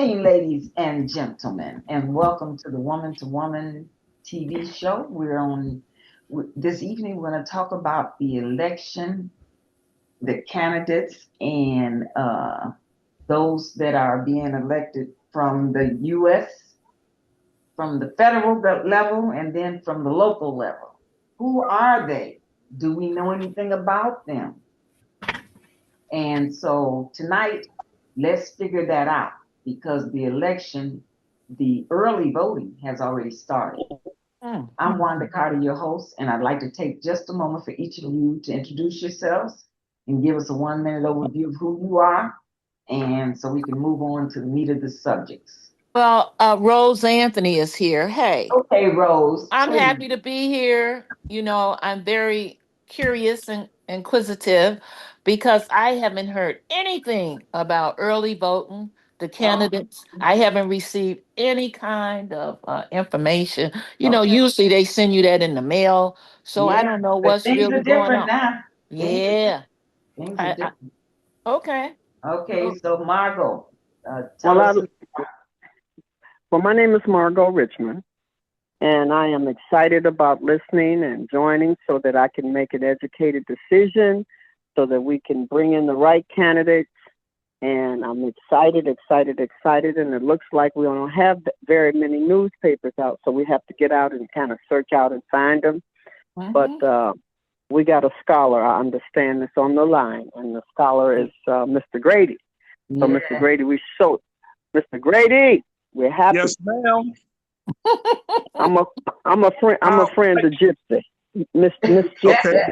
evening, ladies and gentlemen, and welcome to the Woman to Woman TV show. This evening. We're going to talk about the election, the candidates, and those that are being elected from the U.S., from the federal level, and then from the local level. Who are they? Do we know anything about them? And so tonight, let's figure that out because the early voting has already started. I'm Wanda Carter, your host, and I'd like to take just a moment for each of you to introduce yourselves and give us a 1 minute overview of who you are, and so we can move on to the meat of the subjects. Well, Rose Anthony is here. Hey, Okay, Rose, I'm please. happy to be here. I'm very curious and inquisitive because I haven't heard anything about early voting, the Oh, candidates. I haven't received any kind of information. okay. Usually they send you that in the mail. So I Yeah, don't know but what's things really are going different on. now. Things are Yeah. things are I different. okay. Okay, so Margot, tell Well, us. my name is Margot Richmond, and I am excited about listening and joining so that I can make an educated decision, so that we can bring in the right candidates. And I'm excited, and it looks like we don't have very many newspapers out, so we have to get out and kind of search out and find them. But we got a scholar, I understand, that's on the line, and the scholar is Mr. Grady. So, Yeah. Mr. Grady, Mr. Grady, we're happy. Yes, ma'am. I'm a friend of Gypsy. Miss Gypsy. Okay.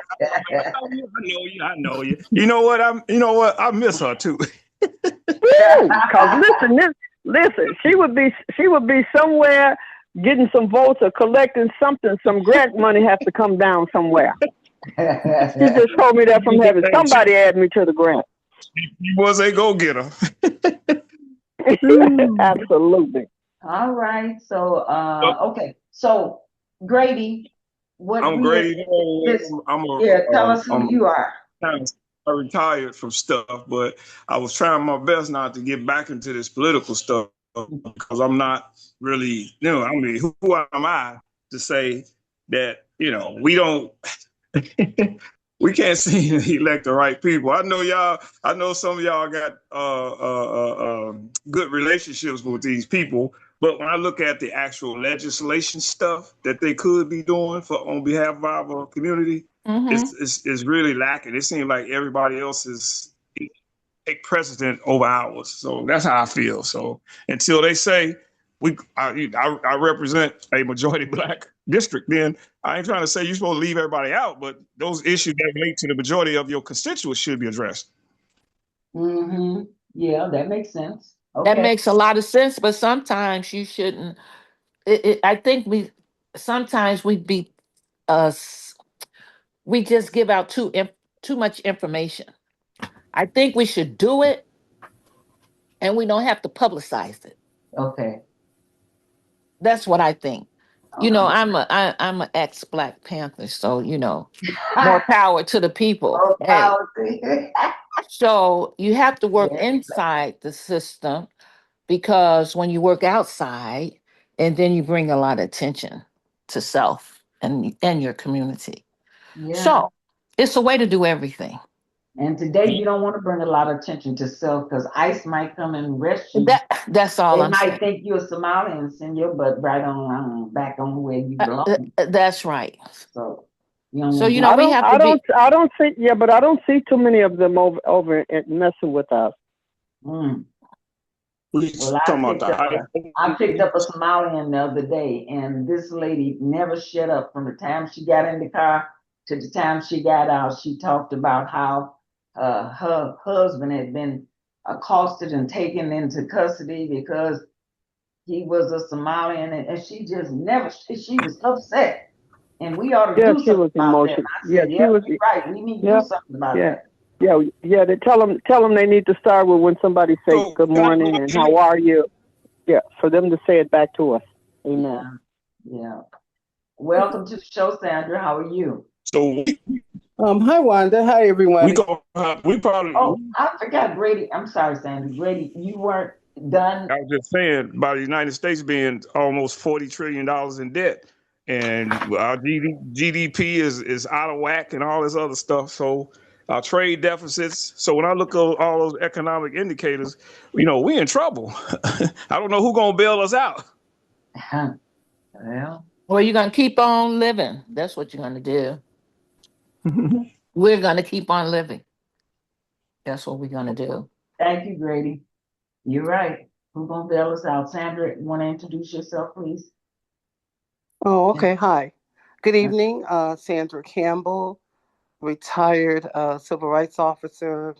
I know you. You know what? I miss her too. Cause listen, she would be somewhere getting some votes or collecting something. Some grant money has to come down somewhere. She just told me that from heaven. Somebody add me to the grant. She was a go-getter. Absolutely. All right. So, okay. So, Grady, I'm Grady. tell us who you are. I retired from stuff, but I was trying my best not to get back into this political stuff because I'm not really, who am I to say that, we don't, we can't seem to elect the right people. I know some of y'all got good relationships with these people, but when I look at the actual legislation stuff that they could be doing on behalf of our community, it's really lacking. It seems like everybody else is take precedent over ours. So that's how I feel. So until they say I represent a majority black district, then I ain't trying to say you're supposed to leave everybody out, but those issues that relate to the majority of your constituents should be addressed. Mm-hmm. Yeah, that makes sense. That Okay. makes a lot of sense, but sometimes you shouldn't. I think sometimes uh, s- we just give out too much information. I think we should do it, and we don't have to publicize it. Okay. That's what I think. Okay. I'm an ex Black Panther, so more power to the people. Oh, Hey, policy. so you have to work Yeah. inside the system because when you work outside, and then you bring a lot of attention to self and your community. Yeah. So it's a way to do everything. And today you don't want to bring a lot of attention to self because ICE might come and arrest you. That's all They I'm might saying. think you're Somali and send your butt right on back on where you belong. That's right. So you don't So want to we do. have to be. I don't see. Yeah, but I don't see too many of them over messing with us. Mm. We Well, talking about the I picked up a Somalian the other day, and this lady never shut up from the time she got in the car to the time she got out. She talked about how her husband had been accosted and taken into custody because he was a Somalian, and she just never, she was upset. And we ought to Yeah, do she something was about that. emotional. And I Yeah, said, she yep, was. you're right. We need to do Yeah, something about yeah. that. Yeah. They tell them they need to start with when somebody say so good morning and how are you. Yeah, for them to say it back to us. Amen. Yeah, yeah. Welcome to the show, Sandra. How are you? so Hi Wanda. Hi we everyone. go we probably Oh, I forgot Grady. I'm sorry, Sandy. Grady, you weren't. done. I was just saying about the United States being almost $40 trillion in debt, and our GDP is out of whack and all this other stuff. So our trade deficits. So when I look at all those economic indicators, we in trouble. I don't know who's gonna bail us out. Well, you're going to keep on living. That's what you're going to do. We're going to keep on living. That's what we're going to do. thank you, Grady. You're right. Who's gonna bail us out? Sandra, you want to introduce yourself, please? Oh, okay. Hi. Good evening. Sandra Campbell, retired civil rights officer,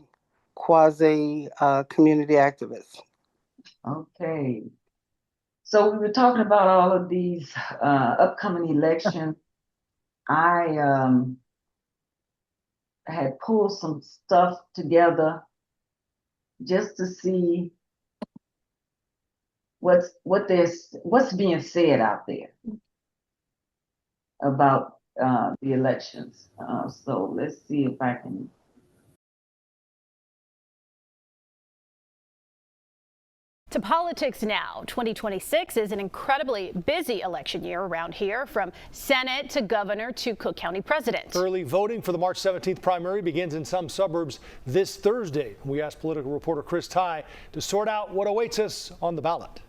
quasi community activist. Okay. So we were talking about all of these upcoming elections. I had pulled some stuff together just to see what's being said out there about the elections. So let's see if I can. To politics now. 2026 is an incredibly busy election year around here, from Senate to governor to Cook County president. Early voting for the March 17th primary begins in some suburbs this Thursday. We asked political reporter Chris Ty to sort out what awaits us on the ballot.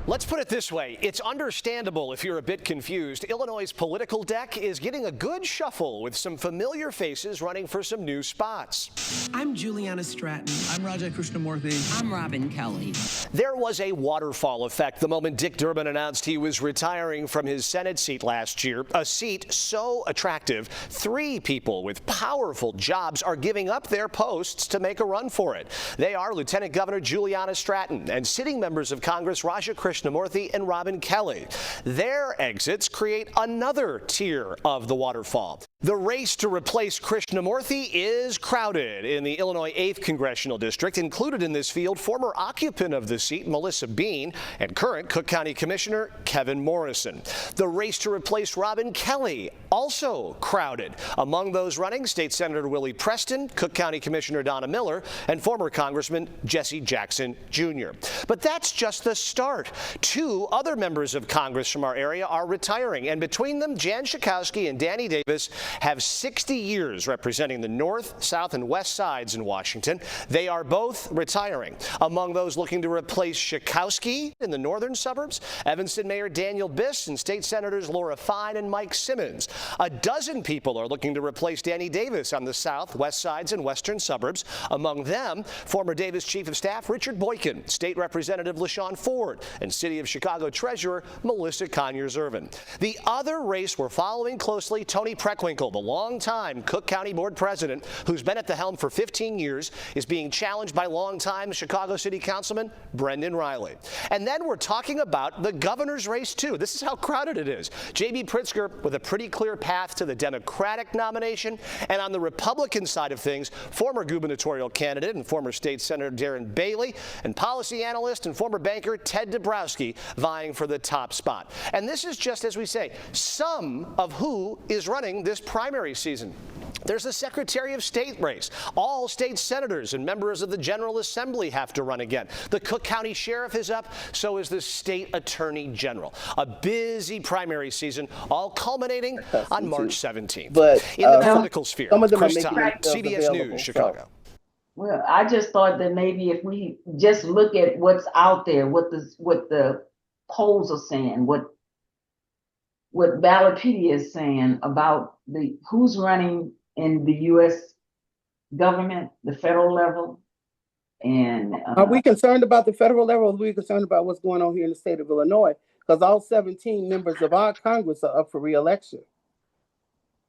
Let's put it this way. It's understandable if you're a bit confused. Illinois' political deck is getting a good shuffle with some familiar faces running for some new spots. I'm Juliana Stratton. I'm Rajai Krishnamurthy. I'm Robin Kelly. There was a waterfall effect the moment Dick Durbin announced he was retiring from his Senate seat last year, a seat so attractive, 3 people with powerful jobs are giving up their posts to make a run for it. They are Lieutenant Governor Juliana Stratton and sitting members of Congress Rajai Krishnamurthy and Robin Kelly. Their exits create another tier of the waterfall. The race to replace Krishnamurthy is crowded in the Illinois 8th Congressional District. Included in this field, former occupant of the seat, Melissa Bean, and current Cook County Commissioner Kevin Morrison. The race to replace Robin Kelly, also crowded. Among those running, State Senator Willie Preston, Cook County Commissioner Donna Miller, and former Congressman Jesse Jackson Jr. But that's just the start. 2 other members of Congress from our area are retiring, and between them, Jan Schakowsky and Danny Davis have 60 years representing the north, south, and west sides in Washington. They are both retiring. Among those looking to replace Schakowsky in the northern suburbs, Evanston Mayor Daniel Biss and State Senators Laura Fine and Mike Simmons. A dozen people are looking to replace Danny Davis on the south, west sides, and western suburbs. Among them, former Davis Chief of Staff Richard Boykin, State Representative LaShawn Ford, and City of Chicago Treasurer Melissa Conyers-Ervin. The other race we're following closely, Tony Preckwinkle, the longtime Cook County Board President, who's been at the helm for 15 years, is being challenged by longtime Chicago City Councilman Brendan Riley. And then we're talking about the governor's race, too. This is how crowded it is. J.B. Pritzker with a pretty clear path to the Democratic nomination. And on the Republican side of things, former gubernatorial candidate and former state senator Darren Bailey and policy analyst and former banker Ted Dabrowski vying for the top spot. And this is just, as we say, some of who is running this primary season. There's a Secretary of State race. All state senators and members of the General Assembly have to run again. The Cook County Sheriff is up, so is the State Attorney General. A busy primary season, all culminating on March 17th. But in the political sphere, some of them Chris are Ty, making CBS News, Chicago. Well, I just thought that maybe if we just look at what's out there, what the polls are saying, what Ballotpedia is saying about who's running in the U.S. government, the federal level, and are we concerned about the federal level, or are we concerned about what's going on here in the state of Illinois? Because all 17 members of our Congress are up for re-election.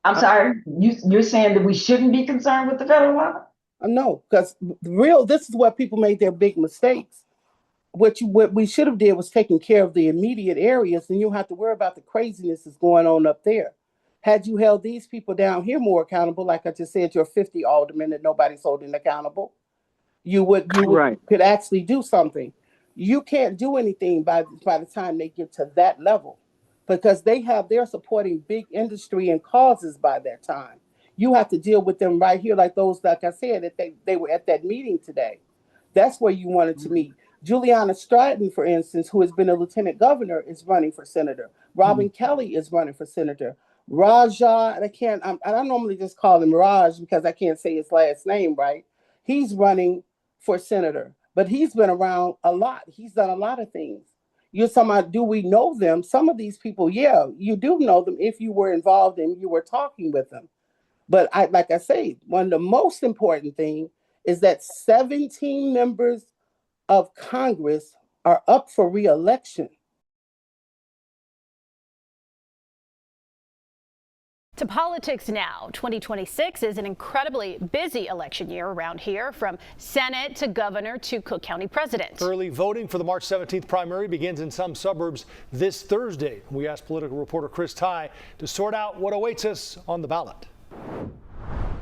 I'm sorry, you're saying that we shouldn't be concerned with the federal level? No, because this is where people made their big mistakes. What we should have did was taking care of the immediate areas, and you don't have to worry about the craziness that's going on up there. Had you held these people down here more accountable, like I just said, your 50 aldermen that nobody's holding accountable, you could actually do something. You can't do anything by the time they get to that level, because they're supporting big industry and causes by that time. You have to deal with them right here, like those, like I said, that they were at that meeting today. That's where you wanted to meet. Juliana Stratton, for instance, who has been a lieutenant governor, is running for senator. Robin Kelly is running for senator. Raja, I don't normally just call him Raj because I can't say his last name right. He's running for senator, but he's been around a lot. He's done a lot of things. You're talking about, do we know them? Some of these people, yeah, you do know them if you were involved and you were talking with them. But like I say, one of the most important things is that 17 members of Congress are up for re-election. To politics now. 2026 is an incredibly busy election year around here, from Senate to governor to Cook County president. Early voting for the March 17th primary begins in some suburbs this Thursday. We asked political reporter Chris Ty to sort out what awaits us on the ballot.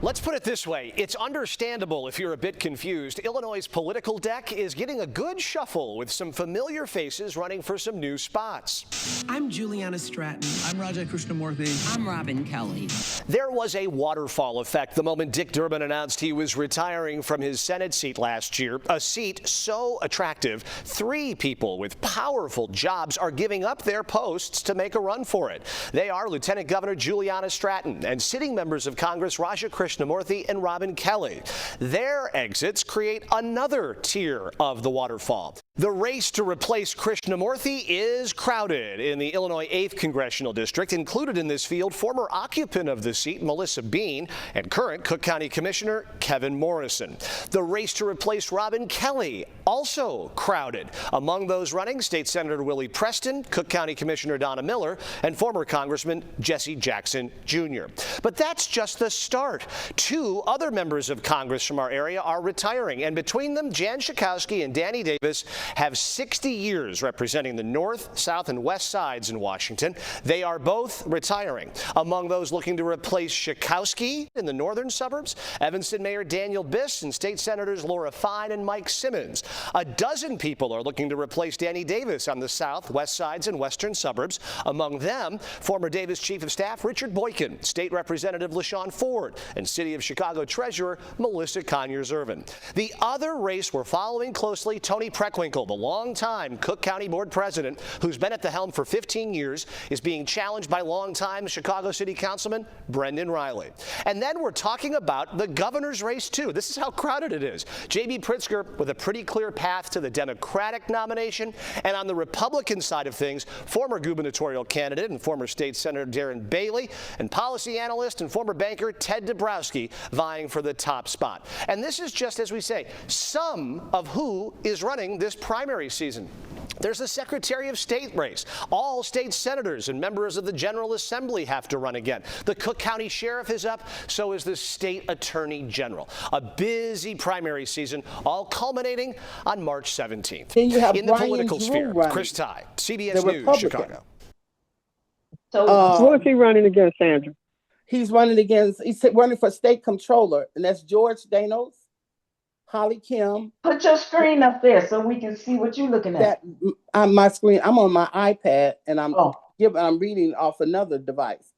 Let's put it this way. It's understandable if you're a bit confused. Illinois' political deck is getting a good shuffle with some familiar faces running for some new spots. I'm Juliana Stratton. I'm Raja Krishnamurthy. I'm Robin Kelly. There was a waterfall effect the moment Dick Durbin announced he was retiring from his Senate seat last year. A seat so attractive, 3 people with powerful jobs are giving up their posts to make a run for it. They are Lieutenant Governor Juliana Stratton and sitting members of Congress Raja Krishnamurthy and Robin Kelly. Their exits create another tier of the waterfall. The race to replace Krishnamurthy is crowded in the Illinois 8th Congressional District. Included in this field, former occupant of the seat, Melissa Bean, and current Cook County Commissioner Kevin Morrison. The race to replace Robin Kelly, also crowded. Among those running, State Senator Willie Preston, Cook County Commissioner Donna Miller, and former Congressman Jesse Jackson Jr. But that's just the start. 2 other members of Congress from our area are retiring, and between them, Jan Schakowsky and Danny Davis have 60 years representing the north, south, and west sides in Washington. They are both retiring. Among those looking to replace Schakowsky in the northern suburbs, Evanston Mayor Daniel Biss and State Senators Laura Fine and Mike Simmons. A dozen people are looking to replace Danny Davis on the south, west sides, and western suburbs. Among them, former Davis Chief of Staff Richard Boykin, State Representative LaShawn Ford, and City of Chicago Treasurer Melissa Conyers-Ervin. The other race we're following closely, Tony Preckwinkle, the longtime Cook County Board President, who's been at the helm for 15 years, is being challenged by longtime Chicago City Councilman Brendan Riley. And then we're talking about the governor's race, too. This is how crowded it is. J.B. Pritzker with a pretty clear path to the Democratic nomination. And on the Republican side of things, former gubernatorial candidate and former state senator Darren Bailey and policy analyst and former banker Ted Dabrowski vying for the top spot. And this is just, as we say, some of who is running this primary season. There's the Secretary of State race. All state senators and members of the General Assembly have to run again. The Cook County Sheriff is up, so is the State Attorney General. A busy primary season, all culminating on March 17th. Then you have in the Brian political Drew sphere, running, Chris Ty, CBS the News, Republican. Chicago. So Who is he running against, Sandra? He's running for state controller, and that's George Danos, Holly Kim. put your screen up there so we can see what you're looking at. That on my screen, I'm on my iPad, and I'm Oh. reading off another device.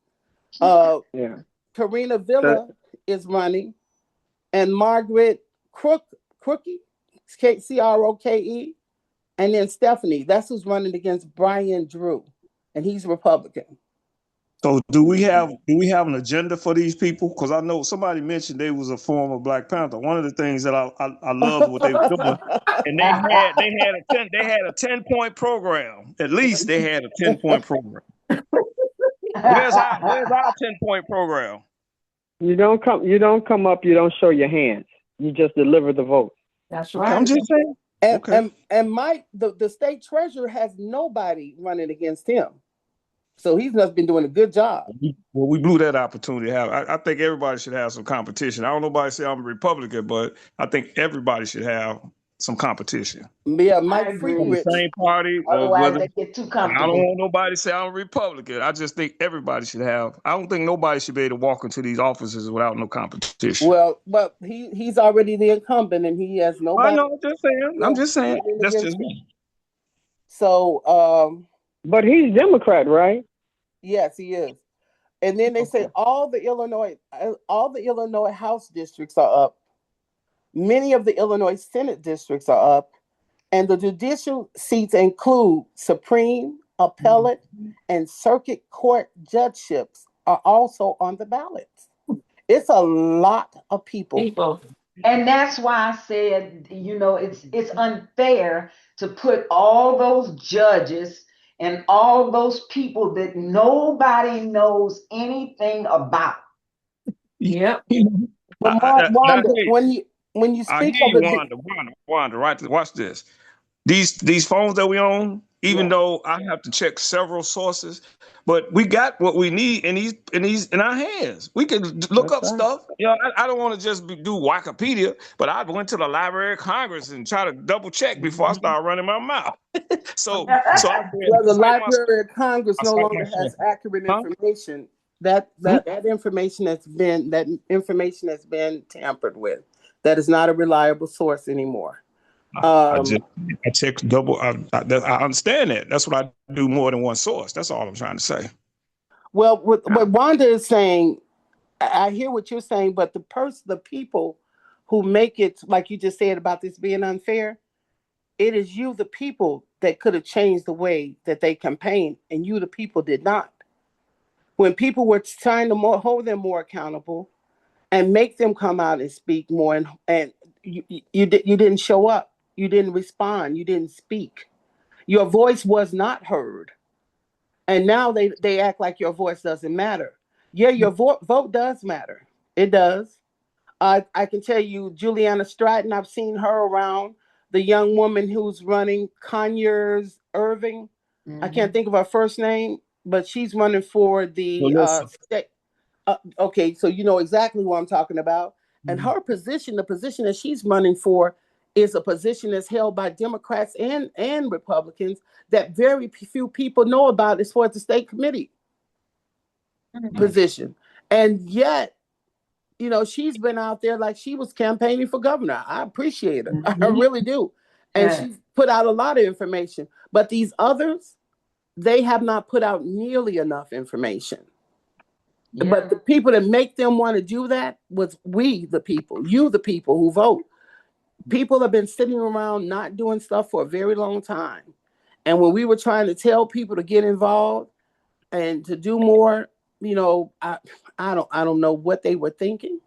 Yeah. Karina Villa is running, and Margaret Crookie, Croke, and then Stephanie. That's who's running against Brian Drew, and he's Republican. So do we have an agenda for these people? Because I know somebody mentioned they was a former Black Panther. One of the things that I loved what they were doing, and they had a 10-point program. At least they had a 10-point program. Where's our 10-point program? You don't come up, you don't show your hands. You just deliver the vote. That's I'm right. just saying. And Mike, the state treasurer has nobody running against him. So he's just been doing a good job. Well, we blew that opportunity to have. I think everybody should have some competition. I don't know nobody say I'm a Republican, but I think everybody should have some competition. Yeah, Mike agree. From the Friedrich. same party. Otherwise, they get too I don't comfortable. want nobody to say I'm a Republican. I just think everybody should have. I don't think nobody should be able to walk into these offices without no competition. Well, but he's already the incumbent, and he has nobody. I know. I'm just saying. That's just me. So, But he's Democrat, right? yes, he is. And then they say all the Illinois House districts are up. Many of the Illinois Senate districts are up, And the judicial seats include Supreme, Appellate, and Circuit Court judgeships are also on the ballot. It's a lot of people. People. And that's why I said, it's unfair to put all those judges and all those people that nobody knows anything about. Yep. But Wanda, Hey, when you I speak hear of you, it, Wanda. Right? Watch this. These phones that we own, even Yeah. though I have to check several sources, but we got what we need in our hands. We can look that's up right. stuff. I don't want to just do Wikipedia, but I went to the Library of Congress and try to double check before I Mhm. start running my mouth. So I Well, the cite myself. Library of Congress I no cite longer myself. has accurate Huh? information. That information has been tampered with. That is not a reliable source anymore. I Um, just I check double. I understand that. That's what I do more than one source. That's all I'm trying to say. well, what Wanda is saying, I hear what you're saying, but the people who make it, like you just said about this being unfair, it is you, the people, that could have changed the way that they campaigned, and you, the people, did not. When people were trying to hold them more accountable and make them come out and speak more, and you didn't show up, you didn't respond, you didn't speak, your voice was not heard, and now they act like your voice doesn't matter. Yeah, your vote does matter. It does. I can tell you, Juliana Stratton, I've seen her around. The young woman who's running, Conyers Irving, I can't think of her first name, but she's running for the Melissa. state. Okay, so you know exactly what I'm talking about. And Mhm. her position, the position that she's running for, is a position that's held by Democrats and Republicans that very few people know about as far as the state committee Mhm. position. And yet, she's been out there like she was campaigning for governor. I appreciate her. I Mhm. really do. And Yeah. she's put out a lot of information. But these others, they have not put out nearly enough information. But Yeah. the people that make them want to do that was we, the people, you, the people who vote. People have been sitting around not doing stuff for a very long time. And when we were trying to tell people to get involved and to do more, I don't know what they were thinking.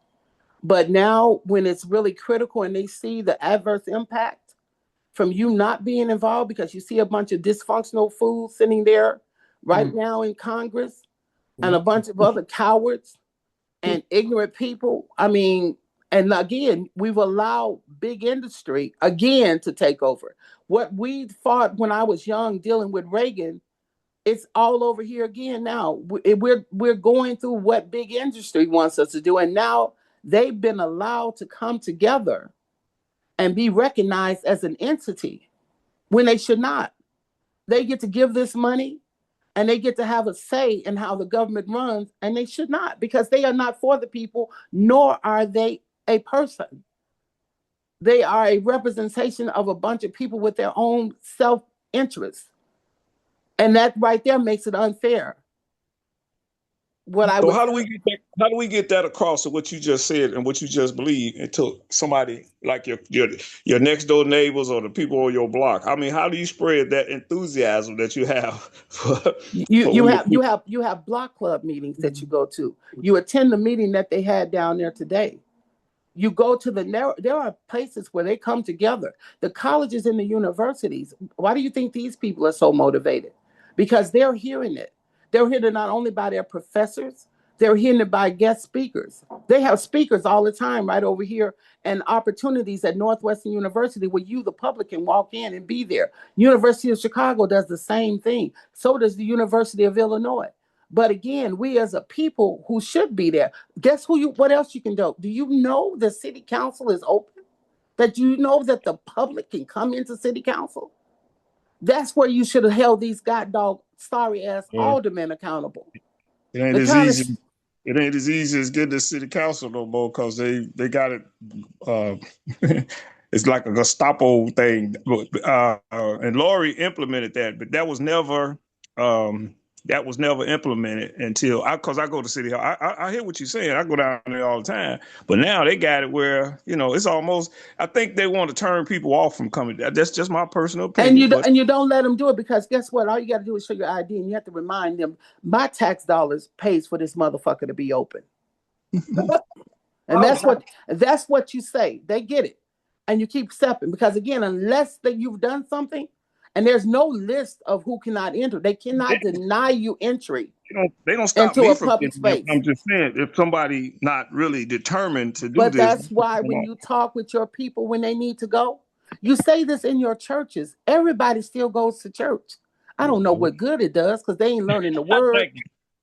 But now when it's really critical and they see the adverse impact from you not being involved because you see a bunch of dysfunctional fools sitting there right Mhm. now in Congress and a Yeah. bunch of other cowards and ignorant people. I mean, and again, we've allowed big industry again to take over. What we fought when I was young dealing with Reagan, it's all over here again now. We're going through what big industry wants us to do, and now they've been allowed to come together and be recognized as an entity when they should not. They get to give this money and they get to have a say in how the government runs, and they should not, because they are not for the people, nor are they a person. They are a representation of a bunch of people with their own self interest. And that right there makes it unfair. What I So would how do we get that? How do we get that across to what you just said and what you just believe into somebody like your next door neighbors or the people on your block? I mean, how do you spread that enthusiasm that you have you for you we the have you people? have you have block club meetings that you go to. You attend the meeting that they had down there today. You go to there are places where they come together. The colleges and the universities. Why do you think these people are so motivated? Because they're hearing it. They're hearing it not only by their professors, they're hearing it by guest speakers. They have speakers all the time right over here and opportunities at Northwestern University where you, the public, can walk in and be there. University of Chicago does the same thing. So does the University of Illinois. But again, we as a people who should be there, guess what else you can do? Do you know the city council is open? That you know that the public can come into city council? That's where you should have held these god dog sorry ass Yeah. aldermen accountable. It ain't The as kind of easy. It ain't as easy as getting to city council no more because they got it. Uh, it's like a Gestapo thing. And Lori implemented that, but that was never. that was never implemented until because I go to City Hall. I hear what you're saying. I go down there all the time. But now they got it where, it's almost, I think they want to turn people off from coming. That's just my personal And opinion. But you don't let them do it because guess what? All you got to do is show your ID, and you have to remind them my tax dollars pays for this motherfucker to be open. And that's what you say. They get it, and you keep stepping because again, unless that you've done something, and there's no list of who cannot enter, they cannot deny you entry. They don't stop into me a from public getting it. space. I'm just saying, if somebody not really determined to do But this, that's why when you talk with your people when they need to go, you say this in your churches. Everybody still goes to church. I don't know what good it does because they ain't learning the word,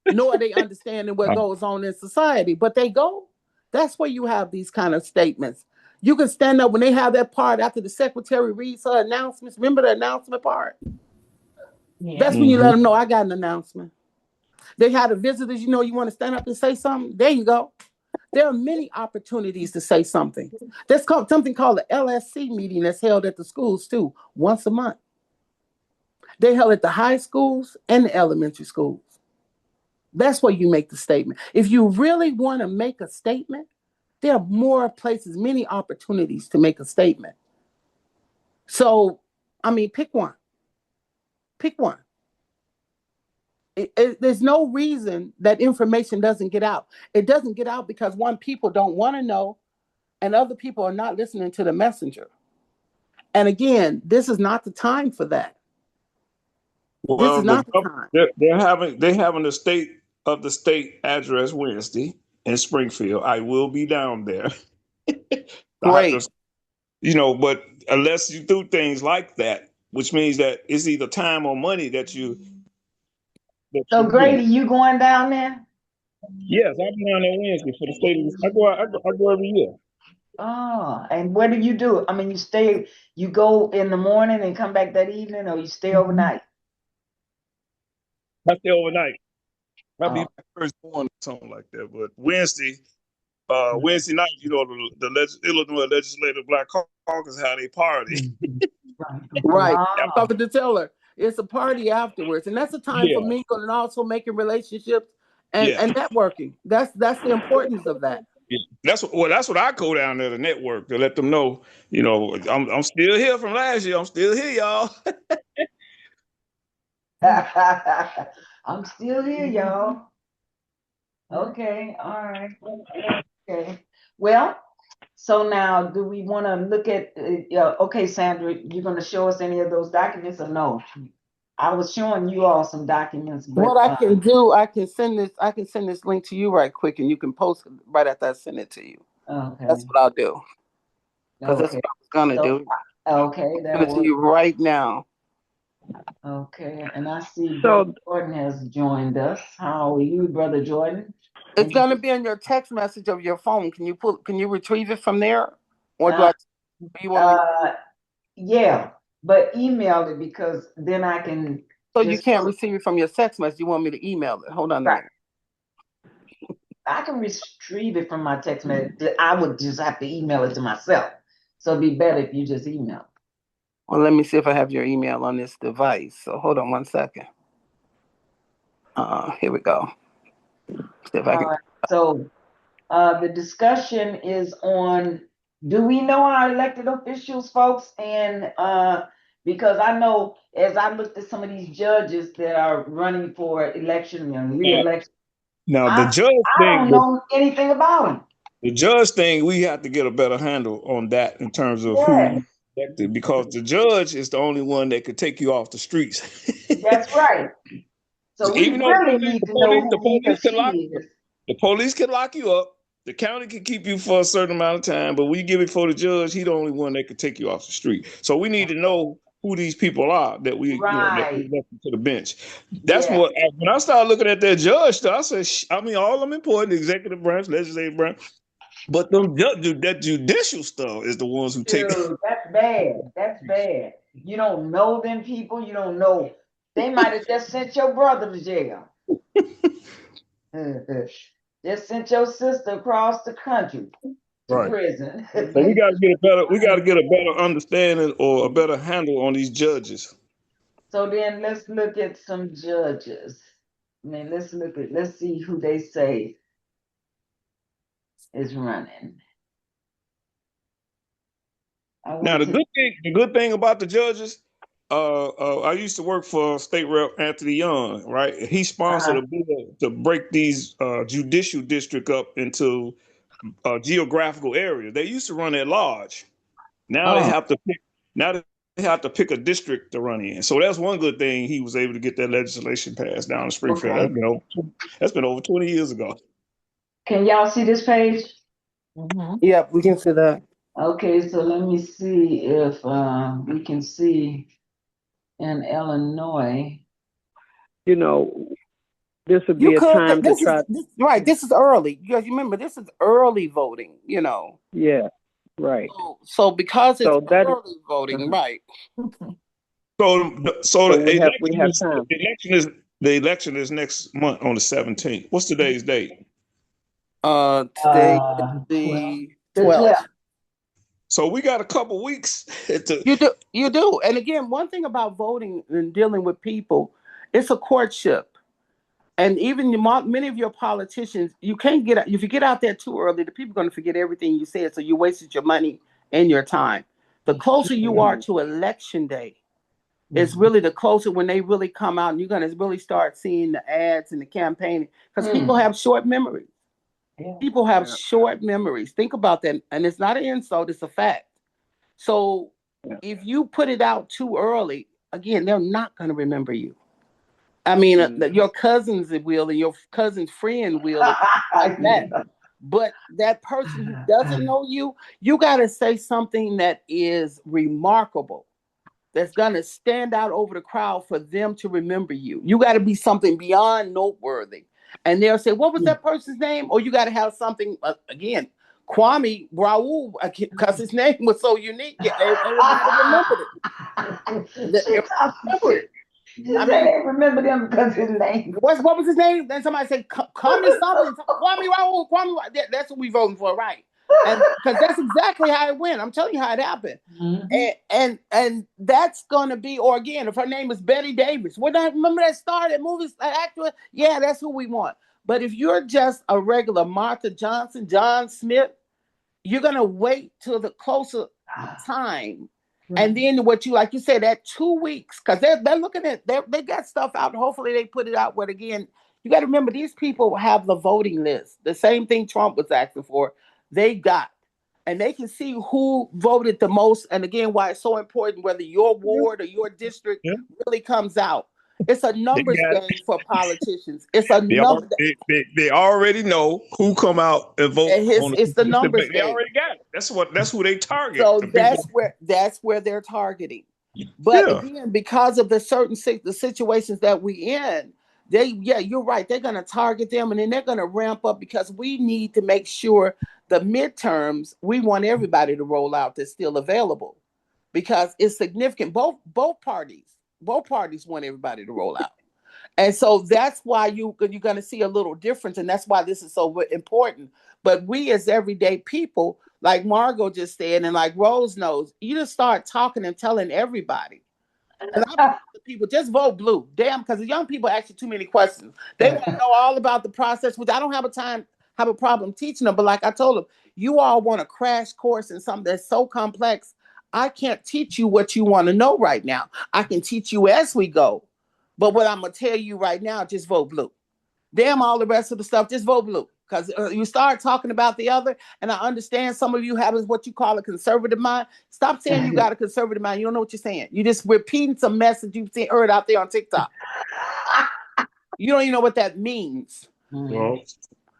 nor are they understanding what goes on in society. But they go. That's where you have these kind of statements. You can stand up when they have that part after the secretary reads her announcements. Remember the announcement part? Yeah. That's when you let them know I got an announcement. They had the visitors, you want to stand up and say something? There you go. There are many opportunities to say something. There's something called the LSC meeting that's held at the schools too, once a month. They held at the high schools and the elementary schools. That's where you make the statement. If you really want to make a statement, there are more places, many opportunities to make a statement. So, pick one. Pick one. There's no reason that information doesn't get out. It doesn't get out because one, people don't want to know, and other people are not listening to the messenger. And again, this is not the time for that. Well, this is not the time. They're having the state of the state address Wednesday in Springfield. I will be down there. Great. But unless you do things like that, which means that it's either time or money that you. So Grady, you going down there? Yes, I'll be down there Wednesday for the state of. I go every year. Oh, and what do? You go in the morning and come back that evening, or you stay overnight? I stay overnight. I'll be back first morning, something like that. But Wednesday night, the Illinois Legislative Black Caucus, how they party. Right. I'm about to tell her it's a party afterwards, and that's a time for mingling and also making relationships and networking. That's the importance of that. Yeah. That's what I go down there to network, to let them know, I'm still here from last year. I'm still here, y'all. I'm still here, y'all. Okay, all right. Okay. Well, so now do we want to look at okay, Sandra, you're going to show us any of those documents or no? I was showing you all some documents, but what I can do, I can send this link to you right quick, and you can post it right after I send it to you. Okay. That's what I'll do. Because that's what I was gonna do. Okay, send it to you right now. Okay, and I see Brother Jordan has joined us. How are you, Brother Jordan? It's gonna be on your text message of your phone. Can you retrieve it from there? Or do you want me? Yeah, but email it because then I can. So you can't receive it from your text message. You want me to email it? Hold on a minute. I can retrieve it from my text message. I would just have to email it to myself. So it'd be better if you just email. Well, let me see if I have your email on this device. So hold on one second. Here we go. See if I can. So the discussion is on, do we know our elected officials, folks? And because I know as I looked at some of these judges that are running for election and re-election, now the judge I don't know anything about them. The judge thing, we have to get a better handle on that in terms of who elected, because the judge is the only one that could take you off the streets. That's right. So we really need to know who he or she is. The police can lock you up. The county can keep you for a certain amount of time, but we give it for the judge. He's the only one that could take you off the street. So we need to know who these people are that we elected to the bench. That's what, when I started looking at that judge stuff, I said, all them important, executive branch, legislative branch, but that judicial stuff is the ones who take. That's bad. That's bad. You don't know them people. You don't know. They might have just sent your brother to jail. Just sent your sister across the country to prison. So we got to get a better understanding or a better handle on these judges. So then let's look at some judges. I mean, let's see who they say is running. Now the good thing about the judges, I used to work for State Rep Anthony Young, right? He sponsored a bill to break these judicial district up into geographical areas. They used to run at large. Now they have to pick. Now they have to pick a district to run in. So that's one good thing. He was able to get that legislation passed down in Springfield. Okay. That's been over 20 years ago. Can y'all see this page? Yep, we can see that. Okay, so let me see if we can see in Illinois. You know, this would You be a could. time to try. Right. This is early. Because remember, this is early voting. Yeah, right. So because it's So that early voting, right? So So we have time. The election is next month on the 17th. What's today's date? Today is the 12th. So we got a couple weeks to. You do. And again, one thing about voting and dealing with people, it's a courtship. And even many of your politicians, you can't get if you get out there too early, the people are going to forget everything you said. So you wasted your money and your time. The closer you are to election day, it's really the closer when they really come out and you're going to really start seeing the ads and the campaigning because people have short memories. People have short memories. Think about that. And it's not an insult, it's a fact. So if you put it out too early, again, they're not going to remember you. I mean, your cousins will and your cousin's friend will like that. But that person who doesn't know you, you got to say something that is remarkable, that's going to stand out over the crowd for them to remember you. You got to be something beyond noteworthy. And they'll say, what was that person's name? Or you got to have something, again, Kwame Raoul, because his name was so unique. Everybody remembered it. I mean, remember them because his name. What was his name? Then somebody said, call me something. Kwame Raoul. That's what we voting for, right? And because that's exactly how it went. I'm telling you how it happened. And that's gonna be, or again, if her name is Betty Davis, remember that star, that movie actor? Yeah, that's who we want. But if you're just a regular Martha Johnson, John Smith, you're gonna wait till the closer time. And then what you, like you said, that 2 weeks, because they're looking at, they got stuff out. Hopefully they put it out. But again, you got to remember, these people have the voting list. The same thing Trump was asking for, they got. And they can see who voted the most. And again, why it's so important, whether your ward or your district really comes out. It's a numbers game for politicians. It's a number. They already know who come out and vote. It's the numbers game. They already got it. That's who they target. So that's where they're targeting. But again, because of the situations that we in, you're right. They're going to target them, and then they're going to ramp up because we need to make sure the midterms. We want everybody to roll out that's still available, because it's significant. Both parties want everybody to roll out. And so that's why you're going to see a little difference. And that's why this is so important. But we as everyday people, like Margot just said, and like Rose knows, you just start talking and telling everybody. And I tell people, just vote blue. Damn, because the young people ask you too many questions. They want to know all about the process, which I don't have a problem teaching them. But like I told them, you all want a crash course in something that's so complex. I can't teach you what you want to know right now. I can teach you as we go. But what I'm going to tell you right now, just vote blue. Damn all the rest of the stuff, just vote blue. Because you start talking about the other, and I understand some of you have what you call a conservative mind. Stop saying you got a conservative mind. You don't know what you're saying. You're just repeating some message you've heard out there on TikTok. You don't even know what that means.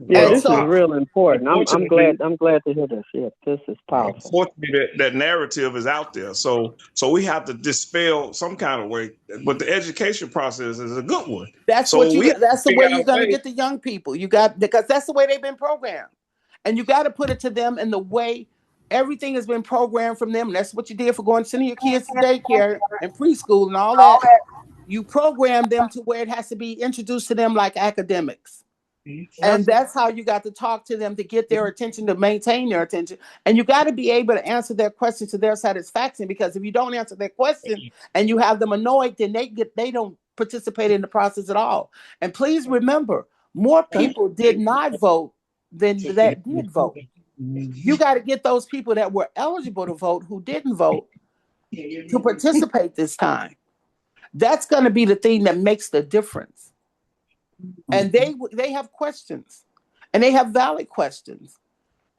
This is real important. I'm glad to hear this. Yeah, this is powerful. Unfortunately, that narrative is out there, so we have to dispel some kind of way. But the education process is a good one. That's the way you're going to get the young people. Because that's the way they've been programmed, and you got to put it to them in the way everything has been programmed from them. And that's what you did for sending your kids to daycare and preschool and all that. You program them to where it has to be introduced to them like academics. And that's how you got to talk to them to get their attention, to maintain their attention. And you got to be able to answer their questions to their satisfaction, because if you don't answer their question and you have them annoyed, then they participate in the process at all. And please remember, more people did not vote than that did vote. You got to get those people that were eligible to vote who didn't vote to participate this time. That's going to be the thing that makes the difference. And they have questions, and they have valid questions.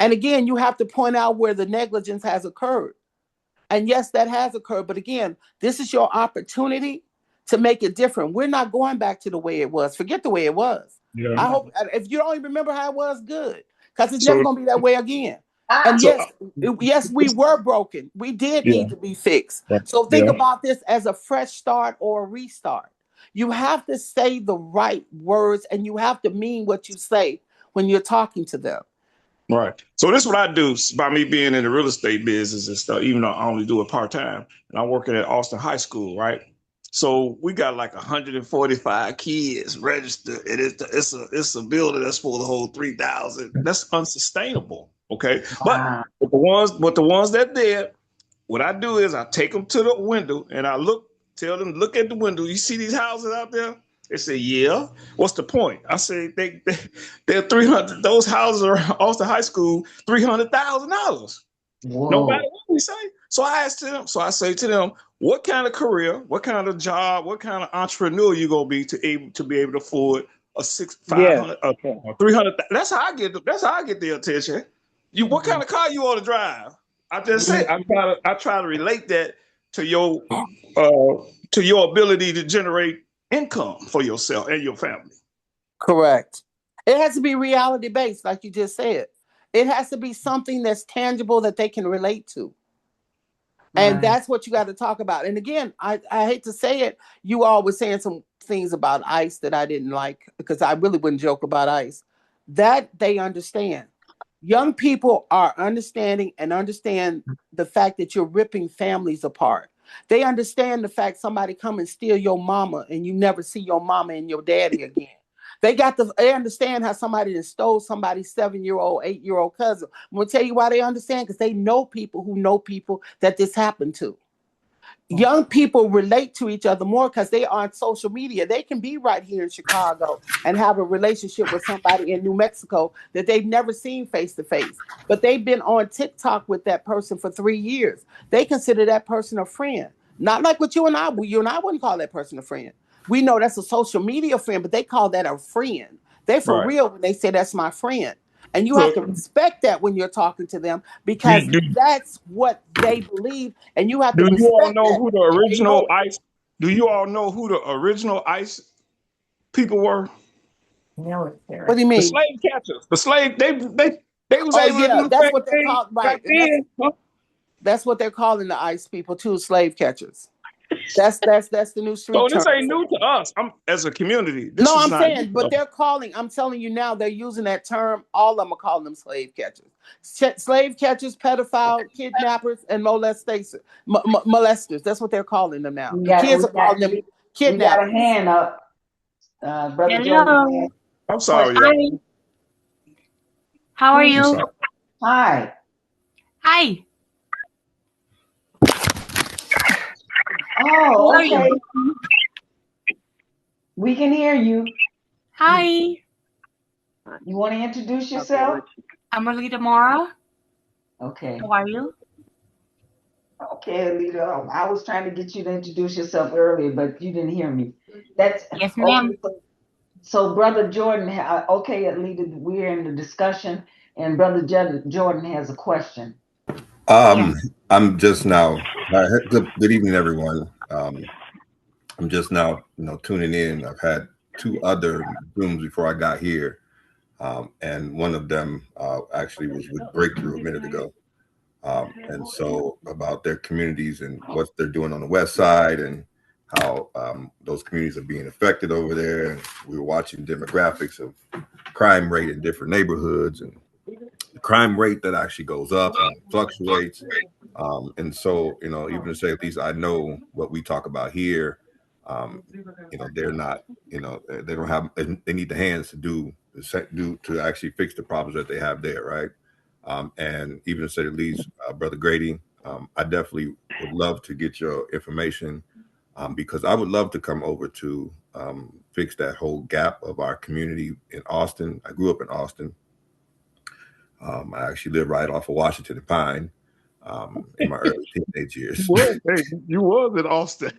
And again, you have to point out where the negligence has occurred. And yes, that has occurred. But again, this is your opportunity to make it different. We're not going back to the way it was. Forget the way it was. Yeah. I hope if you don't even remember how it was, good, because it's So- never going to be that way again. And So- yes, we were broken. We did Yeah. need to be fixed. So think about this as a fresh start or a restart. You have to say the right words, and you have to mean what you say when you're talking to them. Right. So this is what I do by me being in the real estate business and stuff, even though I only do it part-time. And I'm working at Austin High School, right? So we got like 145 kids registered, and it's a building that's for the whole 3,000. That's unsustainable. Okay. Wow. But the ones that did, what I do is I take them to the window and I tell them, look at the window. You see these houses out there? They say, yeah. What's the point? I say they're 300. Those houses are Austin High School, $300,000. No matter what we say. So I asked them. So I say to them, what kind of career, what kind of job, what kind of entrepreneur you gonna be to be able to afford a 500, 300? That's how I get. That's how I get their attention. What kind of car you want to drive? I just say I try to relate that to your ability to generate income for yourself and your family. Correct. It has to be reality based, like you just said. It has to be something that's tangible that they can relate to. And that's what you got to talk about. And again, I hate to say it, you all were saying some things about ICE that I didn't like, because I really wouldn't joke about ICE. That they understand. Young people are understanding and understand the fact that you're ripping families apart. They understand the fact somebody come and steal your mama and you never see your mama and your daddy again. They understand how somebody that stole somebody's 7-year-old, 8-year-old cousin. I'm gonna tell you why they understand, because they know people that this happened to. Young people relate to each other more because they are on social media. They can be right here in Chicago and have a relationship with somebody in New Mexico that they've never seen face to face. But they've been on TikTok with that person for 3 years. They consider that person a friend. Not like what you and I wouldn't call that person a friend. We know that's a social media friend, but they call that a friend. They're for real when they say that's my friend. And you have to respect that when you're talking to them, because that's what they believe, and you have to respect that. Do you all know who the original ICE? Do you all know who the original ICE people were? Military. What do you mean? The slave catchers. The slave they was able to do the that's same what they're thing called, right? back then. That's what they're calling the ICE people too, slave catchers. That's the new street term. So this ain't new to us. I'm as a community. No, I'm saying, but they're calling. I'm telling you now, they're using that term. All of them are calling them slave catchers. Slave catchers, pedophile, kidnappers, and molesters. That's what they're calling them now. The kids are calling them kidnappers. We got a hand up, brother Hello. Jordan. I'm sorry, Hi. y'all. How are you? Hi. Hi. Oh, okay. We can hear you. Hi. You want to introduce yourself? I'm Alita Mora. Okay. How are you? Okay, Alita. I was trying to get you to introduce yourself earlier, but you didn't hear me. That's yes, ma'am. Okay. So, Brother Jordan, okay, Alita, we're in the discussion, and Brother Jordan has a question. I'm just now. Good evening, everyone. I'm just now, tuning in. I've had 2 other Zooms before I got here, and one of them actually was with Breakthrough a minute ago, and so about their communities and what they're doing on the West Side and how those communities are being affected over there. And we were watching demographics of crime rate in different neighborhoods, and the crime rate that actually goes up and fluctuates. And so, even to say, at least I know what we talk about here, they're not, they don't have, they need the hands to to actually fix the problems that they have there. Right. And even to say the least, Brother Grady, I definitely would love to get your information because I would love to come over to fix that whole gap of our community in Austin. I grew up in Austin. I actually lived right off of Washington and Pine in my early teenage years. You was in Austin.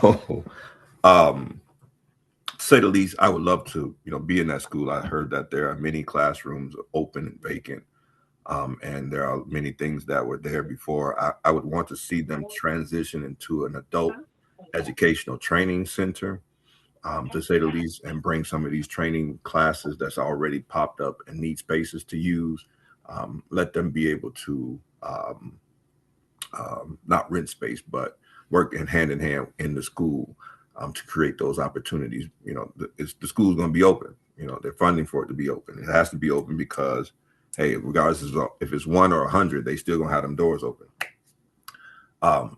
So, to say the least, I would love to, be in that school. I heard that there are many classrooms open and vacant, and there are many things that were there before. I would want to see them transition into an adult educational training center, to say the least, and bring some of these training classes that's already popped up and need spaces to use. Let them be able to not rent space, but work in hand in the school to create those opportunities. The school's going to be open. They're funding for it to be open. It has to be open because, hey, regardless of if it's 1 or 100, they still going to have them doors open.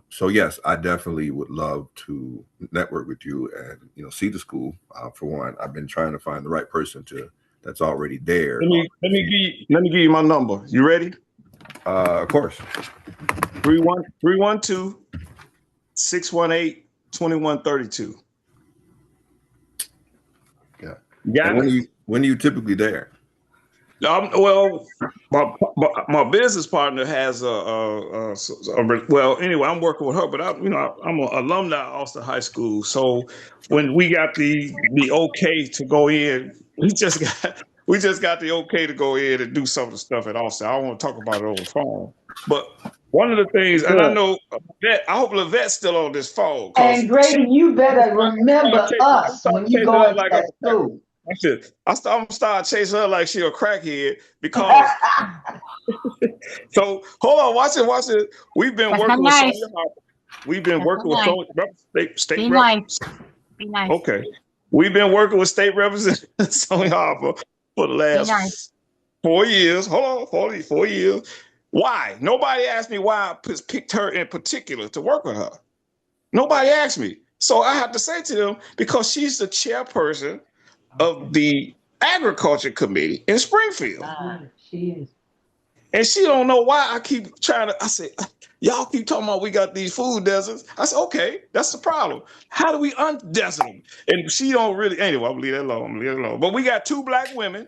So yes, I definitely would love to network with you and see the school. For one, I've been trying to find the right person that's already there. Let me give you my number. You ready? Of course. 312-618-2132. Yeah. Yeah. When are you typically there? Well, my business partner has well, anyway, I'm working with her, but I'm an alumni of Austin High School. So when we got the okay to go in, we just got the okay to go in and do some of the stuff at Austin. I don't want to talk about it over the phone, but one of the things, and I know I hope Levette's still on this phone. And Grady, you better remember us when you go into like that school. I'm gonna start chasing her like she a crackhead because. So hold on, watch it. We've been That's working not with nice. Sonya Harper. We've been That's working not with nice. state Be rep. nice. Be nice. Okay, we've been working with state representative Sonya Harper for the Be last nice. 4 years. Hold on, 4 years. Why? Nobody asked me why I picked her in particular to work with her. Nobody asked me. So I have to say to them, because she's the chairperson of the agriculture committee in Springfield. She is. And she don't know why I keep trying to. I said, y'all keep talking about we got these food deserts. I said, okay, that's the problem. How do we undesert them? And she don't really. Anyway, I'm leave that alone. But we got 2 Black women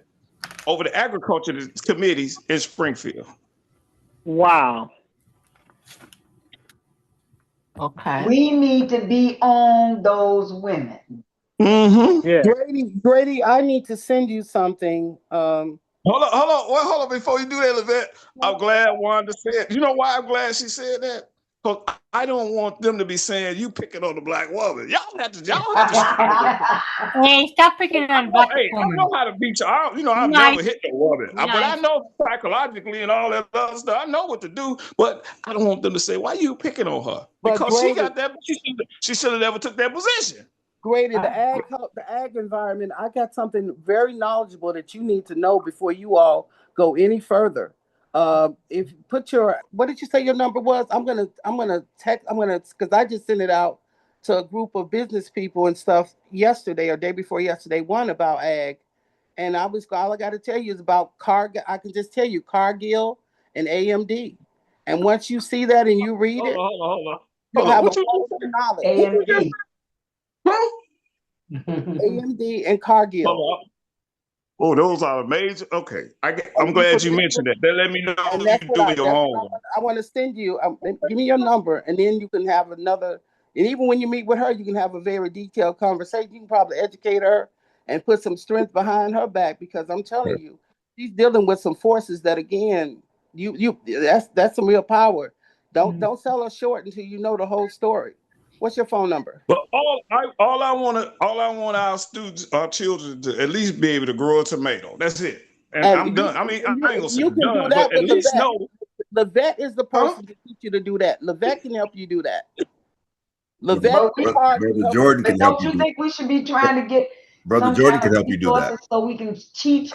over the agriculture committees in Springfield. Wow. Okay. We need to be on those women. Mm-hmm. Yeah. Grady, I need to send you something. Hold on. Before you do that, Levette, I'm glad Wanda said. You know why I'm glad she said that? Because I don't want them to be saying you picking on the Black woman. Y'all have to stop. Hey, stop picking on black Hey, I women. know how to beat you. I've nice. never hit a woman, but I know psychologically and all that other stuff. I know what to do, but I don't want them to say, "Why you picking on her?" Because Grady, she got that. She should have never took that position. Grady, the ag environment. I got something very knowledgeable that you need to know before you all go any further. If you put what did you say your number was? I'm gonna because I just sent it out to a group of business people and stuff yesterday or day before yesterday. One about ag, and all I got to tell you is about Cargill. I can just tell you Cargill and AMD. And once you see that and you read it, you'll have a whole knowledge. AMD. AMD and Cargill. Oh, those are major. Okay, I'm glad you mentioned that. They let me know you're doing your homework. I want to send you. Give me your number, and then you can have another. And even when you meet with her, you can have a very detailed conversation. You can probably educate her and put some strength behind her back, because I'm telling you, she's dealing with some forces that, again, that's some real power. Don't sell her short until you know the whole story. What's your phone number? But all I want our students, our children, to at least be able to grow a tomato. That's it. And I'm done. I mean, I ain't gonna say done, but at least know. Levette is the person to teach you to do that. Levette can help you do that. Levette, Brother Jordan can help you. Don't you think we should be trying to get Brother Jordan can help you do that, so we can teach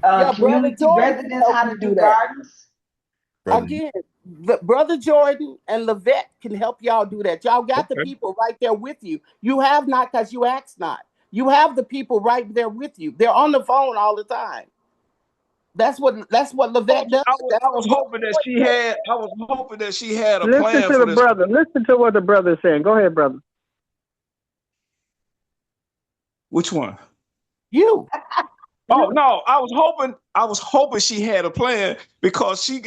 community Jordan residents how to do gardens? Again, Brother Jordan and Levette can help y'all do that. Y'all got the people right there with you. You have not, because you asked not. You have the people right there with you. They're on the phone all the time. That's what Levette does. I was hoping that she had. I was hoping that she had a Listen plan to for the this. brother. Listen to what the brother is saying. Go ahead, brother. Which one? You. Oh no, I was hoping she had a plan because she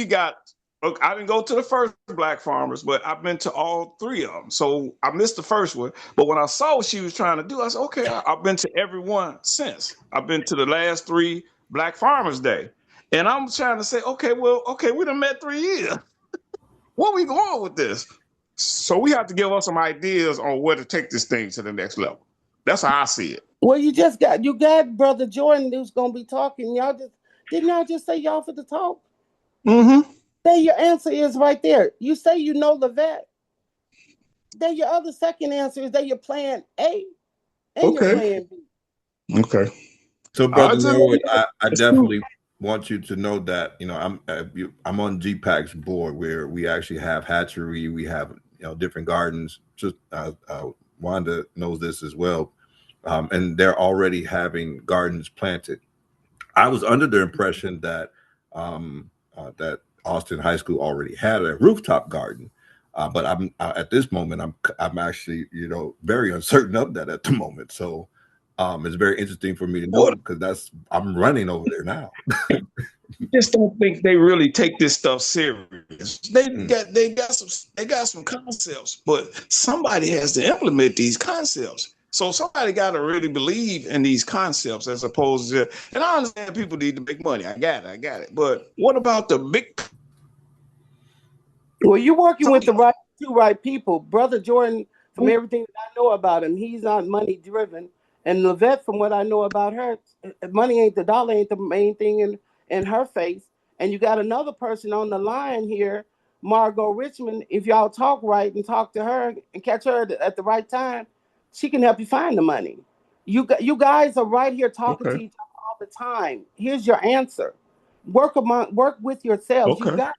got. Look, I didn't go to the first Black Farmers, but I've been to all three of them. So I missed the first one. But when I saw what she was trying to do, I said, okay, I've been to every one since. I've been to the last three Black Farmers Day. And I'm trying to say, okay, we done met 3 years. Where we going with this? So we have to give us some ideas on where to take this thing to the next level. That's how I see it. Well, you got Brother Jordan who's gonna be talking. Didn't y'all just say y'all for the talk? Mm-hmm. There your answer is right there. You say you know Levette. Then your other second answer is that you're plan A and you're plan B. Okay. So, Brother Norwood, I definitely want you to know that I'm on GPAC's board where we actually have hatchery, we have different gardens. Just Wanda knows this as well, and they're already having gardens planted. I was under the impression that that Austin High School already had a rooftop garden. But I'm at this moment, I'm actually very uncertain of that at the moment. So it's very interesting for me to know because I'm running over there now. Just don't think they really take this stuff serious. They got some concepts, but somebody has to implement these concepts. So somebody got to really believe in these concepts as opposed to. And I understand people need to make money. I got it. But what about the big? Well, you're working with the two right people. Brother Jordan, from everything that I know about him, he's not money driven. And Levette, from what I know about her, the dollar ain't the main thing in her face. And you got another person on the line here, Margot Richmond. If y'all talk right and talk to her and catch her at the right time, she can help you find the money. You guys are right here talking to each other all the time. Here's your answer. Work with yourselves. Okay.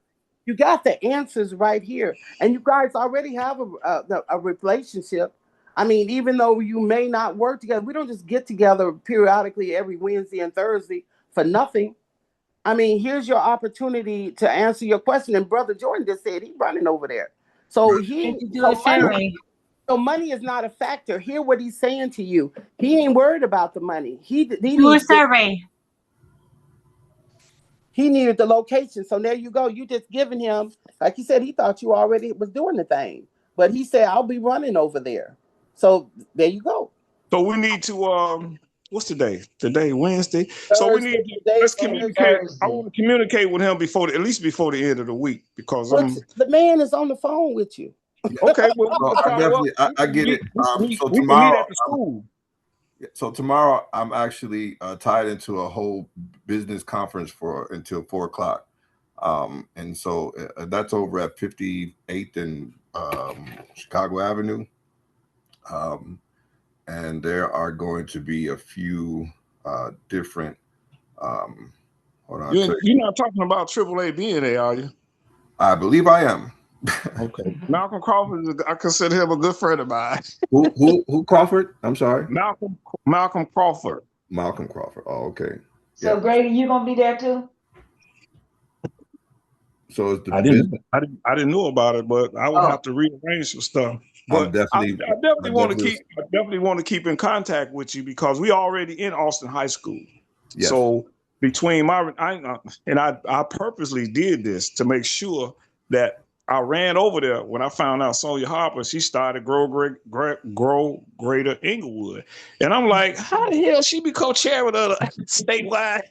You got the answers right here, and you guys already have a relationship. I mean, even though you may not work together, we don't just get together periodically every Wednesday and Thursday for nothing. I mean, here's your opportunity to answer your question. And Brother Jordan just said he's running over there. So money is not a factor. Hear what he's saying to you. He ain't worried about the money. He Do a survey. He needed the location. So there you go. You just giving him, like he said, he thought you already was doing the thing. But he said, I'll be running over there. So there you go. So we need to what's today? Today, Wednesday. So we need let's communicate. I want to communicate with him at least before the end of the week because the man is on the phone with you. Okay, well, I get it. So we tomorrow, can meet at the school. So tomorrow I'm actually tied into a whole business conference until 4:00. And so that's over at 58th and Chicago Avenue. And there are going to be a few different. Hold on. You're not talking about AAA BNA, are you? I believe I am. Okay. Malcolm Crawford, I consider him a good friend of mine. Who Crawford? I'm sorry. Malcolm Crawford. Malcolm Crawford. Oh, okay. So Grady, you gonna be there too? So it's I didn't know about it, but I would have to rearrange some stuff. But I definitely want to keep in contact with you because we already in Austin High School. Yes. So between I purposely did this to make sure that I ran over there when I found out Sonia Harper, she started Grow Greater Inglewood. And I'm like, how the hell she be co-chairman of the statewide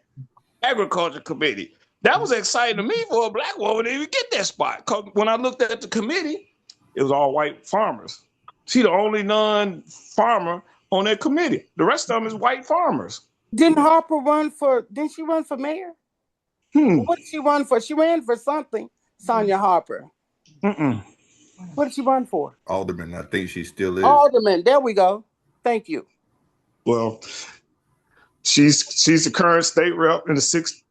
agriculture committee? That was exciting to me for a black woman to even get that spot. Because when I looked at the committee, it was all white farmers. She the only non-farmer on that committee. The rest of them is white farmers. Didn't she run for mayor? What did she run for? She ran for something, Sonia Harper. What did she run for? Alderman. I think she still is. Alderman. There we go. Thank you. Well, she's the current state rep in the 6th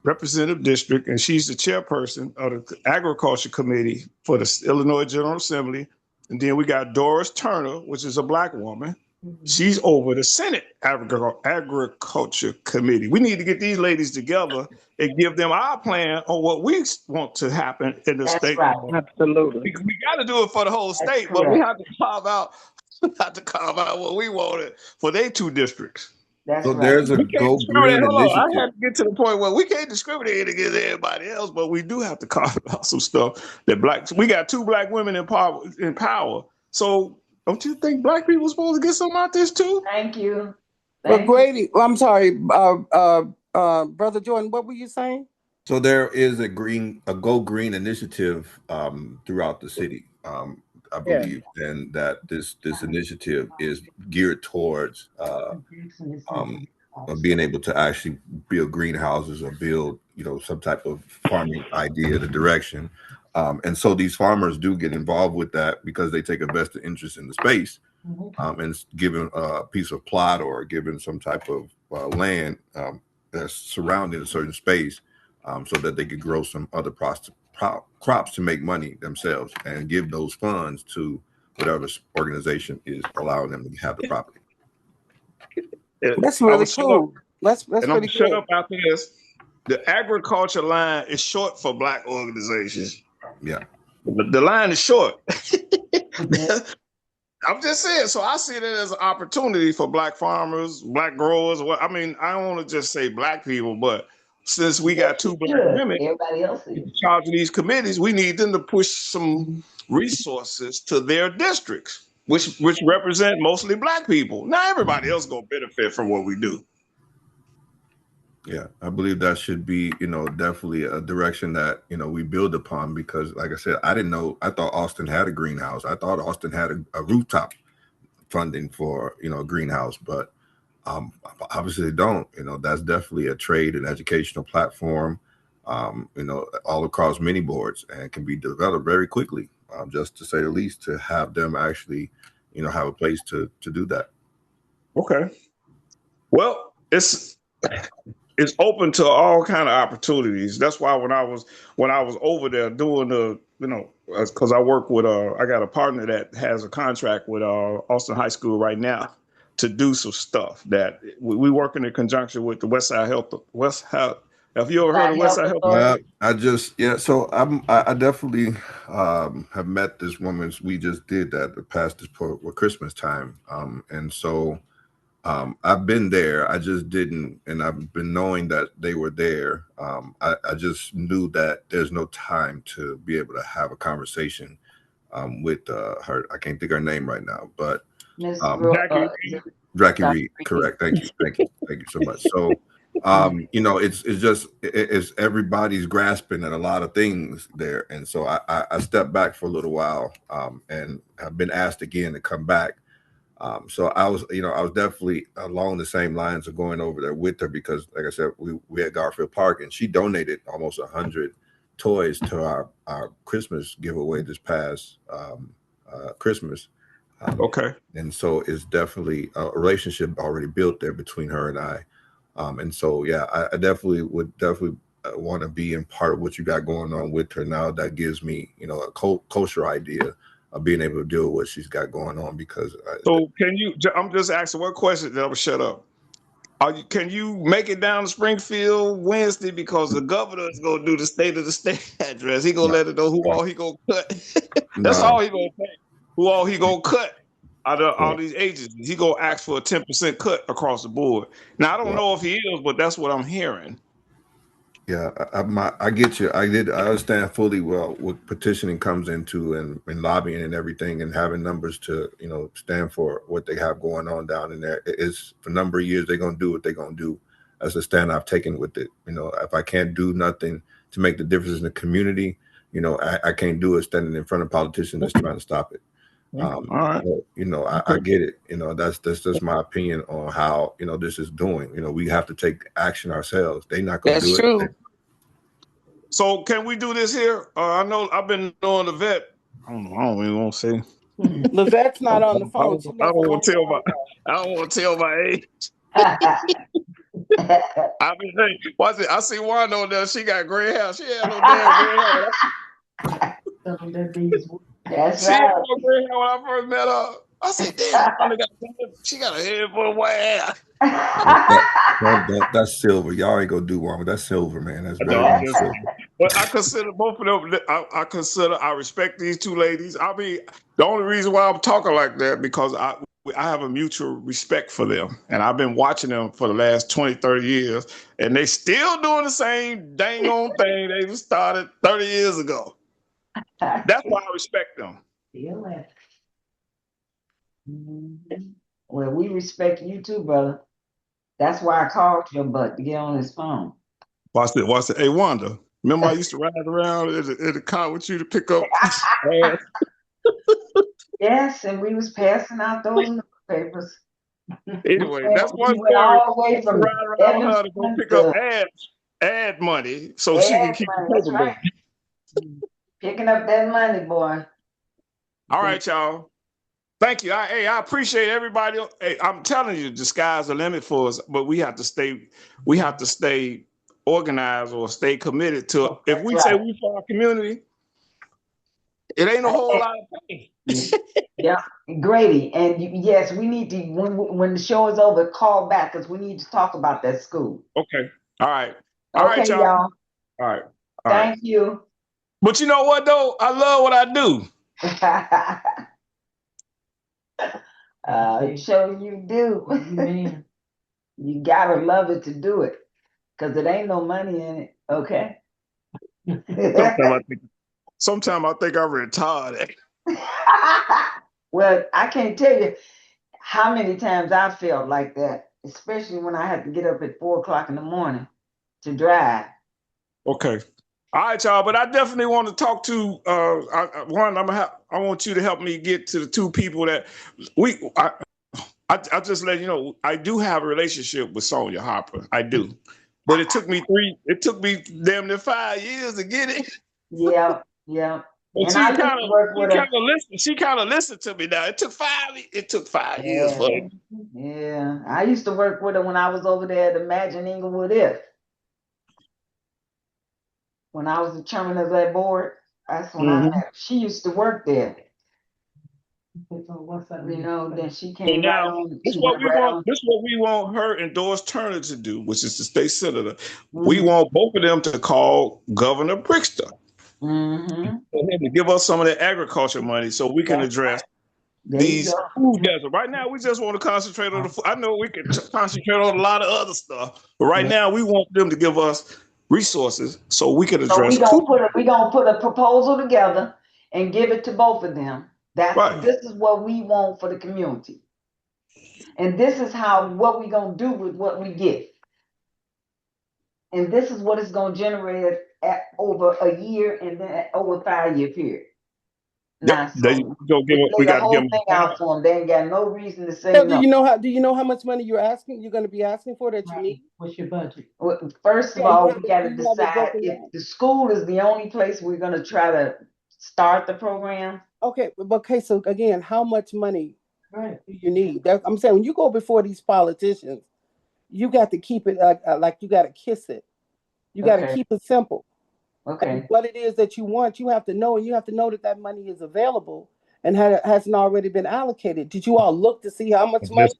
representative district, and she's the chairperson of the agriculture committee for the Illinois General Assembly. And then we got Doris Turner, which is a black woman. She's over the Senate Agriculture Committee. We need to get these ladies together and give them our plan on what we want to happen in the That's state. right. Absolutely. We got to do it for the whole That's state, but we correct. have to carve out what we wanted for their 2 districts. That's So right. there's a We can't Go discriminate. Green Hold on, I initiative. had to get to the point where we can't discriminate against everybody else, but we do have to carve out some stuff that we got 2 black women in power. So don't you think black people are supposed to get some out this too? Thank you. But Grady, I'm sorry, Brother Jordan, what were you saying? So there is a Go Green initiative throughout the city, I believe, and that this initiative is geared towards being able to actually build greenhouses or build, some type of farming idea, the direction. And so these farmers do get involved with that because they take a vested interest in the space, and given a piece of plot or given some type of land that's surrounding a certain space, so that they could grow some other crops to make money themselves and give those funds to whatever organization is allowing them to have the property. That's really cool. That's and I'm pretty gonna shut cool. up after this. The agriculture line is short for black organizations. Yeah. The line is short. I'm just saying. So I see that as an opportunity for black farmers, black growers. I mean, I don't want to just say black people, but since we got 2 black women everybody else is in charge of these committees, we need them to push some resources to their districts, which represent mostly black people. Now everybody else gonna benefit from what we do. Yeah, I believe that should be, definitely a direction that, we build upon, because like I said, I didn't know, I thought Austin had a greenhouse. I thought Austin had a rooftop funding for, a greenhouse, but obviously they don't. That's definitely a trade and educational platform, all across many boards, and can be developed very quickly, just to say the least, to have them actually, have a place to do that. Okay. Well, it's open to all kind of opportunities. That's why when I was over there doing because I work with I got a partner that has a contract with Austin High School right now to do some stuff that we working in conjunction with the Westside Health. Have you ever heard of Westside Health? So I definitely have met this woman. We just did that the past with Christmas time, and so. I've been there. I just didn't, and I've been knowing that they were there. I just knew that there's no time to be able to have a conversation with her. I can't think of her name right now, but Jackie Reed. Correct. Thank you so much. So, it's everybody's grasping at a lot of things there, and so I stepped back for a little while, and have been asked again to come back. So I was definitely along the same lines of going over there with her, because like I said, we at Garfield Park, and she donated almost 100 toys to our Christmas giveaway this past Christmas. Okay. And so it's definitely a relationship already built there between her and I. And so, yeah, I definitely would want to be in part of what you got going on with her now. That gives me, a culture idea of being able to deal with what she's got going on, because so can you, I'm just asking one question, then I'm shut up. Can you make it down to Springfield Wednesday, because the governor is going to do the state of the state address. He going to let it know who all he going to cut. That's all he going to say. Who all he going to cut out of all these agencies. He going to ask for a 10% cut across the board. Now, I don't know if he is, but that's what I'm hearing. Yeah, I get you. I understand fully well what petitioning comes into, and lobbying and everything, and having numbers to, stand for what they have going on down in there. It's for a number of years, they're going to do what they're going to do. That's the stand I've taken with it. If I can't do nothing to make the difference in the community, I can't do it standing in front of politicians that's trying to stop it. All right. So, I get it. That's just my opinion on how, this is doing. We have to take action ourselves. They're not going to do it. That's true. So can we do this here? I know I've been knowing the vet. I don't even want to say. The vet's not on the phone. I don't want to tell my age. I mean, watch it. I see one on there. She got gray hair. She had no damn gray hair. That's she had no gray hair when I first met her. I said, damn, she got a head for a white ass. That's silver. Y'all ain't gonna do wrong. That's silver, man. That's No, very I'm much just, silver. but I consider both of them. I respect these two ladies. I mean, the only reason why I'm talking like that because I have a mutual respect for them, and I've been watching them for the last 20, 30 years, and they still doing the same dang on thing they started 30 years ago. That's why I respect them. Well, we respect you too, brother. That's why I called your butt to get on his phone. Watch it. Hey, Wanda, remember I used to ride around in the car with you to pick up Yes, and we was passing out those newspapers. Anyway, that's We one went story. all the way from Ride around with her to go Evanston pick up to ad money so she can ad keep the money. That's paper right. going. Picking up that money, boy. All right, y'all. Thank you. I appreciate everybody. Hey, I'm telling you, the sky's the limit for us, but we have to stay organized or stay committed to. If we say we for our community, it ain't a whole lot of pay. Yeah, Grady, and yes, we need to when the show is over, call back because we need to talk about that school. Okay. All right. Okay, y'all. All right. Thank you. But you know what though? I love what I do. Sure you do. You gotta love it to do it, because it ain't no money in it. Okay. Sometimes I think I'm retarded. Well, I can't tell you how many times I felt like that, especially when I had to get up at 4:00 in the morning to drive. Okay. All right, y'all. But I definitely want to talk to I want you to help me get to the two people that I just let you know I do have a relationship with Sonia Harper. I do. But it took me damn near 5 years to get it. Yeah. But And I used to work with her. She kind of listened to me now. It took 5 years for it. Yeah. I used to work with her when I was over there at Imagine Inglewood If. When I was the chairman of that board, that's when I met her. She used to work there. Then she came right on. This is what we want her and Doris Turner to do, which is the state senator. We want both of them to call Governor Brickster for him to give us some of the agriculture money so we can address these food deserts. Right now, we just want to concentrate on the food. I know we can concentrate on a lot of other stuff, but right now we want them to give us resources so we can address food. We're gonna put a proposal together and give it to both of them. This is what we want for the community. And this is what we're gonna do with what we get. And this is what it's gonna generate over a year and then over a 5-year period. Now, we got to give them thing out for them. They ain't got no reason to say So no. do you know how much money you're going to be asking for that you need? What's your budget? Well, first of all, we got to decide if the school is the only place we're going to try to start the program. Okay. So again, how much money do you need? I'm saying when you go before these politicians, you got to keep it like you got to kiss it. You got to keep it simple. Okay. And what it is that you want, you have to know, and you have to know that money is available and hasn't already been allocated. Did you all look to see how much money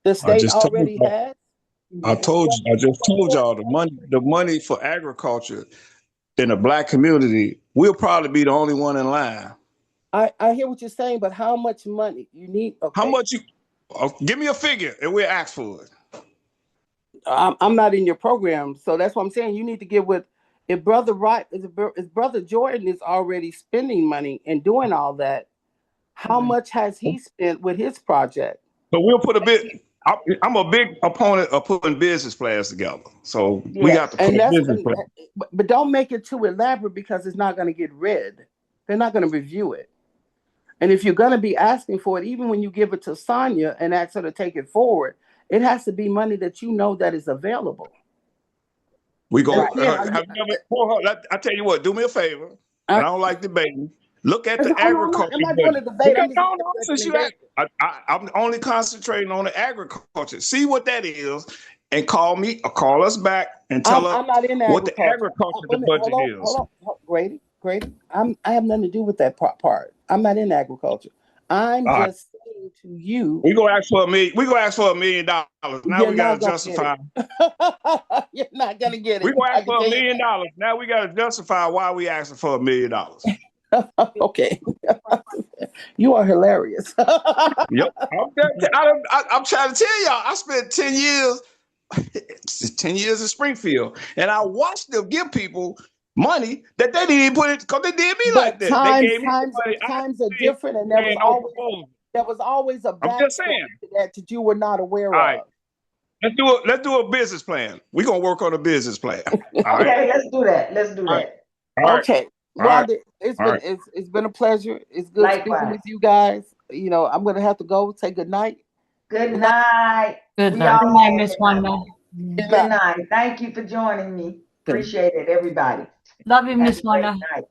the state already has? I just told y'all the money for agriculture in the Black community, we'll probably be the only one in line. I hear what you're saying, but how much money you need? Okay. How much give me a figure and we'll ask for it. I'm not in your program, so that's what I'm saying. You need to get with if brother Jordan is already spending money and doing all that. How much has he spent with his project? So we'll put a bit. I'm a big opponent of putting business plans together. So we got to put a business plan. But don't make it too elaborate because it's not going to get read. They're not going to review it. And if you're going to be asking for it, even when you give it to Sonia and ask her to take it forward, it has to be money that you know that is available. We go. I tell you what. Do me a favor. And I don't like debating. Look at the agriculture. I'm not doing a debate. I'm only concentrating on the agriculture. See what that is, and call me or call us back and tell us what the agriculture budget is. Hold on, Grady. I have nothing to do with that part. I'm not in agriculture. I'm just saying explaining to you. We gonna ask for $1 million. We gonna ask for $1 million. Now You're we gotta not gonna justify. get it. You're not gonna get it. We gonna I ask can for $1 tell you million. Now we gotta justify why we asking for $1 million. Okay. You are hilarious. Yep. I'm trying to tell y'all, I spent 10 years, 10 years in Springfield, and I watched them give people money that they didn't even put it because they did me like But that. They gave me money. times are different, and there was always a I'm just backstory saying. to that you were not aware All right. of. Let's do a business plan. We're gonna work on a business plan. All right. Okay, let's do that. Let's do that. All right. Okay. All right. Wanda, it's been a pleasure. It's good speaking Likewise. with you guys. You know, I'm gonna have to go. Say good night. Good night. Good We night. all Good night, say Miss good night. Wanda. Good night. Thank you for joining me. Appreciate it, everybody. Love you, Have Miss a great Wanda. night.